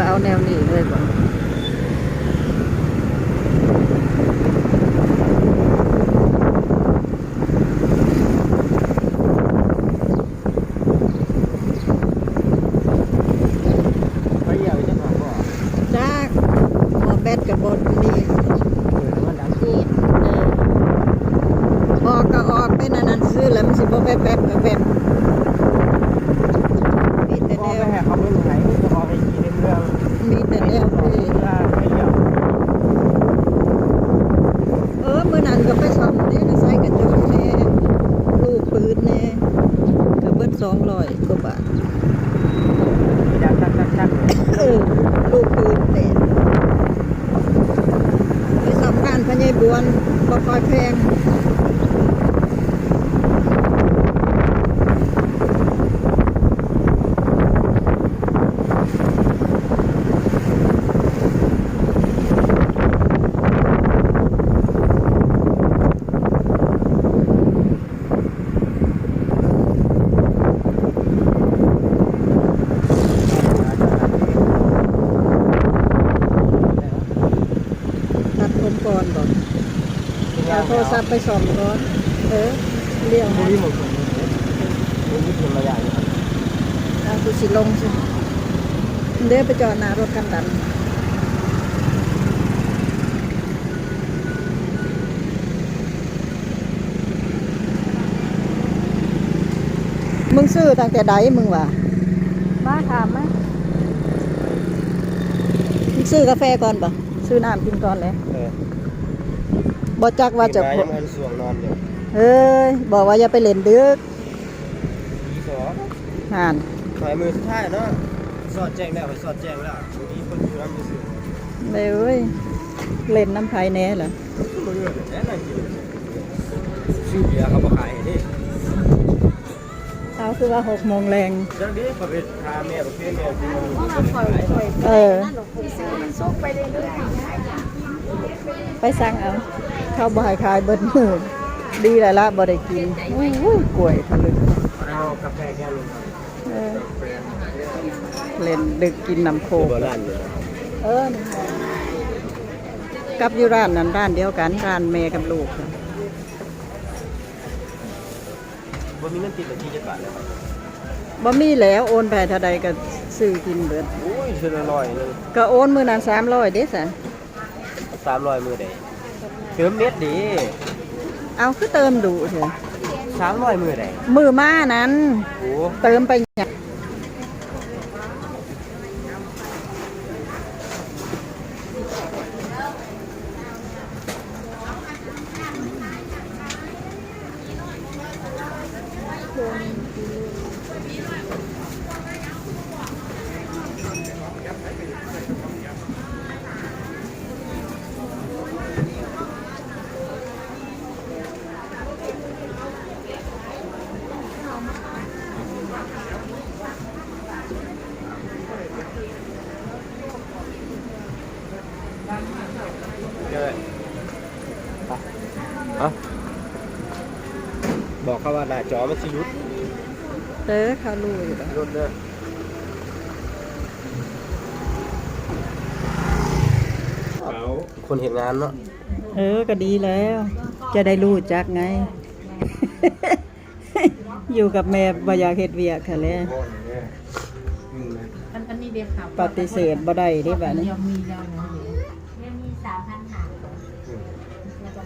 ก็เอาแนวนี้เลยบ่ไปเยี่ยมจะถามว่าจากหมอแบตกับบนนี่มันดังจีนออกก็ออกเป็นอันนั้นซื้อแล้วมันสิบ่แป๊บๆแบบมีแต่ พอ แน ไป ว แหกเขาเมืองไหนจะพอไปขี่ในเมือง มีแต่แนวที่ ไปเยี่ยม มื้อนั้นก็ไปซ่อมเด้ก็ใส่กระจกแน่ลูกปืนแน่ก็เบิด200กว่าบาท จักลูกปืนแต่ไปซ่อมบ้านพญายบวนบ่ค่อยแพงตัดผมก่อนบ่เอาโทรศัพท์ไปซ่อมก่อนเลี้ยว บุ มา รีหมดบุรีเป็นระยะอยู่ครับ เอากูสิลงสิเดี๋ยวไปจอดหน้ารถกันดันมึงซื้อตั้งแต่ใดมึงวะมาถามมั้ยมึงซื้อกาแฟก่อนบ่ซื้อน้ำกินก่อนเลยบ่จักว่าจะ ยังมันสวงนอนอยู่ เฮ้ยบอกว่าอย่าไปเล่นดึก ที่สอง ห่าน ถอยมือสุดท้ายเนาะสอดแจ้งแล้วไปสอดแจ้งแล้วมีคนอยู่น้ำมือสื่อ เลยเว้ยเล่นน้ำไผ่แน่เหรอ มือเงินแน่นอนชื่อเบียร์เขาบอกขายนี่ เอาคือว่า6 โมงแรง เรื่องนี้ประเภทพาแม่ประเภทแม่ที่มัน ไปสั่งเอาเข้าบ่ให้ขายเบิดมือดีแล้วละบ่ได้กินอุ้ยกล้วยทะลึก เอากาแฟแก้วนึง เออเล่นดึกกินน้ำโคก โบราณเลย นี่กับอยู่ร้านนั้นร้านเดียวกันร้านแม่กับลูกค่ะ บ่มีเงินติดบัญชีจักบาทเลยครับ บ่มีแล้วโอนไปเท่าใดก็ซื้อกินเบิด โอ้ยเชื่อร้อยนึง ก็โอนมื้อนั้น300เด้ซะ 300มือใดเติมเม็ดดี เอาคือเติมดูเถอะ 300มือใด มือมานั้น โอ้ เติมไปหยังเด้อบอกเขาว่าหน้าจอมันสิรุด เขารู้อยู่แล้ว รุดเด้อคนเห็นงานเนาะ ก็ดีแล้ว จะได้รู้จักไง อยู่กับแม่บ่อยากเฮ็ดเวียกค่ะแหละ อันนี้เดียวค่ะ ปฏิเสธบ่ได้เด้บัดนี้ ยังมีแล้วนะ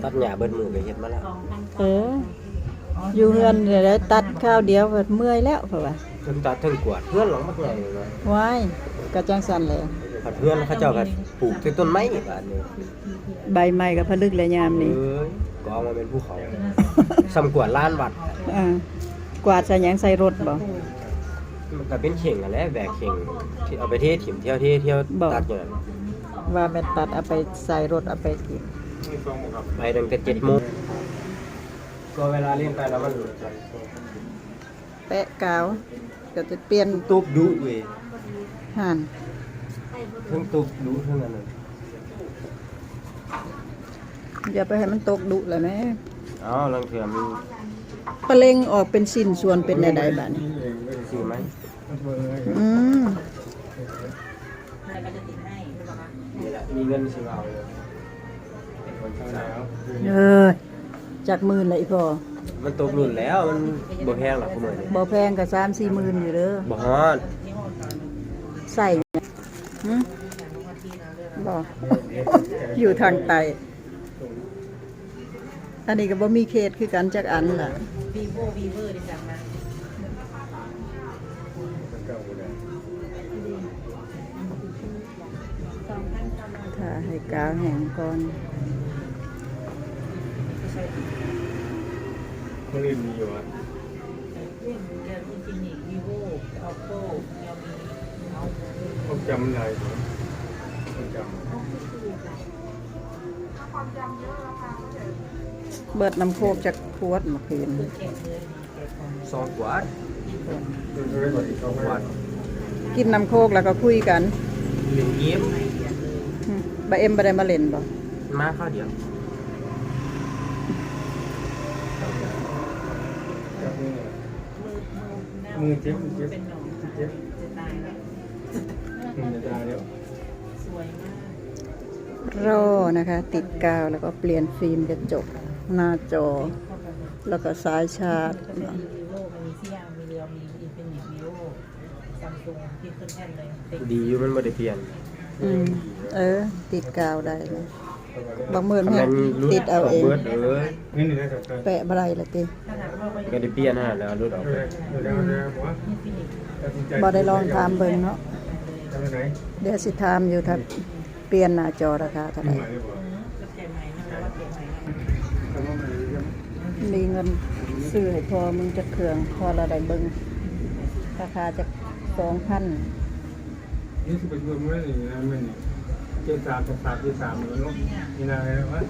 ตัดหญ้าเบิดมือก็เฮ็ดมาแล้ว อยู่เฮือนเดี๋ยวได้ตัดข้าวเดียวก็เมื่อยแล้วเพราะว่า ถึงตัดถึงกวาดเพื่อนหลังมักใหญ่เลยนะ ว้ายก็จังซั่นแหละ ผัดเพื่อนเขาเจ้าก็ปลูกที่ต้นไม้บาดนี้ ใบไม้ก็ผลึกและยามนี้ ก็เอามาเป็นภูเขาซ้ำกวาดล้านวัด กวาดใส่หยังใส่รถบ่ มันก็เป็นเข่งอ่ะแหละแบกเข่งที่เอาไปเทถิ่มเที่ยวตัดอยู่นั่น ว่าแม่นตัดเอาไปใส่รถเอาไปกิน ไปตั้งแต่7 โมงก็เวลาเล่นไปแล้วมัน แปะกาวก็จะเปลี่ยน ตุบดุเว้ย ห่าน ทั้งตุบดุทั้งนั้น อย่าไปให้มันตกดุแล้วแม่ อ๋อลังเทื่อมี ปะเล็งออกเป็นสิ้นส่วนเป็นใดๆบัดนี้ สิไหม อืม มีเงินสิเอาเลยคนเช่าแล้ว จากหมื่นเลยพอ มันตกหลุนแล้วมันบ่แพงหรอกคุณหน่อยนี่ บ่แพงก็3-4หมื่นอยู่เด้อ บ่ฮอด ใส่หึบ่ อยู่ทางใต้อันนี้ก็บ่มีเขตคือกันจักอันล่ะ วีโวดิจังนะ ถ้าให้กาวแห้งก่อน คนอื่นมีอยู่อ่ะ เรื่องเดียวจริงๆนี่วีโวออโต้เรามีเอา ผมจำได้ผมจ เบิดน้ำโคกจากขวดเมื่อคืน เก็บเลย ซองกว่า ำไม่ก่อนที่เขา กว่า กินน้ำโคกแล้วก็คุยกัน เหรียญยิ้ม บ่เอ็มบ่ได้มาเล่นบ่ มาข้าวเดียว จับมือ มือ เจ็บ เป็นหนอง เจ็บ จะตายแล้ว มันจะตายแล้ว สวยมาก รอนะคะ ติดกาวแล้วก็เปลี่ยนฟิล์มกระจกหน้าจอ แล้วก็สายชาร์จ ก็จะมีวีโวมีเซียมีเรียวมีอินฟินิตวีโวซัมซุงที่ขึ้นแท่นเลยติด ดีอยู่มันบ่ได้เปลี่ยน ติดกาวได้เลยบางมื้อแม่นติดเอาเอง เบิดเอ้ย นี่นี่นะจับกัน แปะบ่ได้ละติ ขนาดว่าไป ก็ได้เปลี่ยนฮะแล้วรุดออกไป เดี๋ยวผมว่า อินฟินิต ตัดสินใจ บ่ได้ลองถามเบิ่งเนาะ ทำไหน เดี๋ยวสิถามอยู่ถ้าเปลี่ยนหน้าจอราคาเท่าไหร่ ใหม่เลยบ่ ก็เปลี่ยนใหม่นะว่าเปลี่ยนใหม่นะ ทำว่าใหม่เลย มีเงินซื้อให้พอมึงจะเครื่องพอเราได้เบิ่งราคาจะ 2,000 นี่สิเป็นเมื่อไหร่นะมันเจ็ดสามกับ3ที่3เลยเนาะนี่นายนะวะ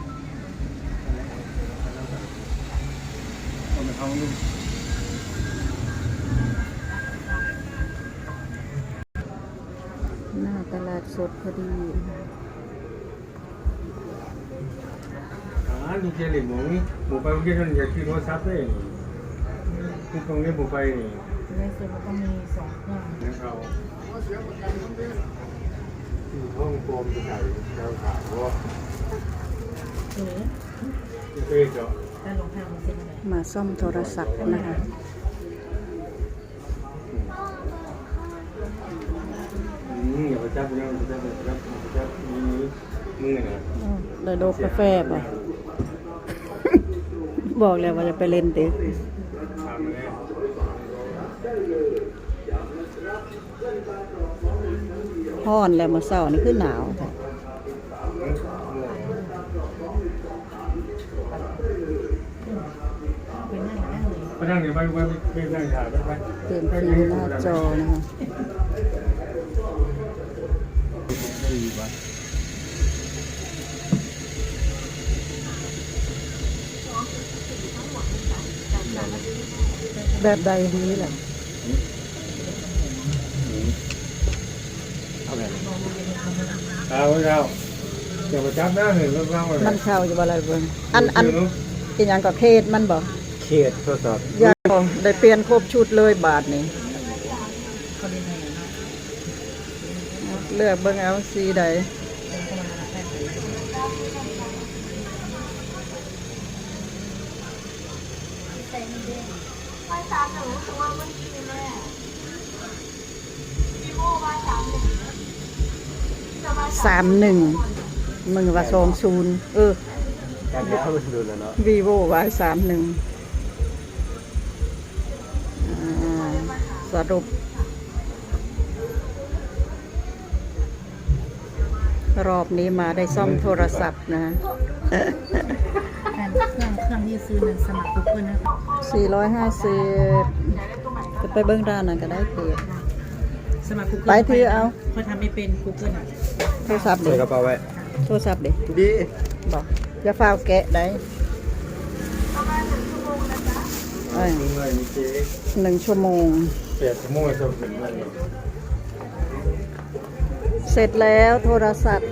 เอาไปเอาดู หน้าตลาดสดพอดี นี่เจริญหมูนี่หมูไปเมื่อกี้ฉันอยากกินโทรศัพท์เลยที่ตรงนี้หมูไปนี่ ในส่วนก็มี2เครื่อง นะครับที่ห้องโฟมจะใส่ดาวขาวว่า หรือ เอ๊ะเจ้า ด้านลงทางมันเส้นอะไร มาซ่อมโทรศัพท์นะคะ อย่าไปจับยังจับมือนะ ได้โดบกาแฟป่ะ บอกแล้วว่าจะไปเล่นติ ทำเลย ฮ้อนแล้วมื้อเช้านี่คือหนาวแท้ เป็นนั่งนั่งเลย ไปนั่งเดี๋ยวไปนั่งถ่ายไป เปลี่ยนฟิล์มหน้าจอนะคะ แบบใดดีล่ะ เอาแบบนี้ เอาอย่าไปจับหน้าเห็นแล้วเราอะไร มันเข้าอยู่บ่ล่ะเบิ่งอันอีหยังก็เขตมันบ่ เขตโทรศัพท์ อยากบ่ได้เปลี่ยนครบชุดเลยบาทนี้ เขาเรียนไงเนาะ เลือกเบิ่งเอาสีใด เป็นประมาณแค่ไหน 31มึงว่า20การเลี้ยงมันดูแล้วเนาะ vivo Y31 สรุปรอบนี้มาได้ซ่อมโทรศัพท์นะฮะ เครื่องที่ซื้อนั้นสมัครทุกคนนะคะ 450จะไปเบิ่งร้านนั้นก็ได้เกิด สมัคร Google ไปถือเอา เขาทำไม่เป็น Google อ่ะ โทรศัพท์ ใส่ เด็ กระเป๋าไว้ โทรศัพท์เด็ ดี บอกอย่าฟ้าวแกะได้ มืออะไรมีเจ๊ 1 ชั่วโมง 8 ชั่วโมงจะถึงอะไร เสร็จแล้วโทรศัพท์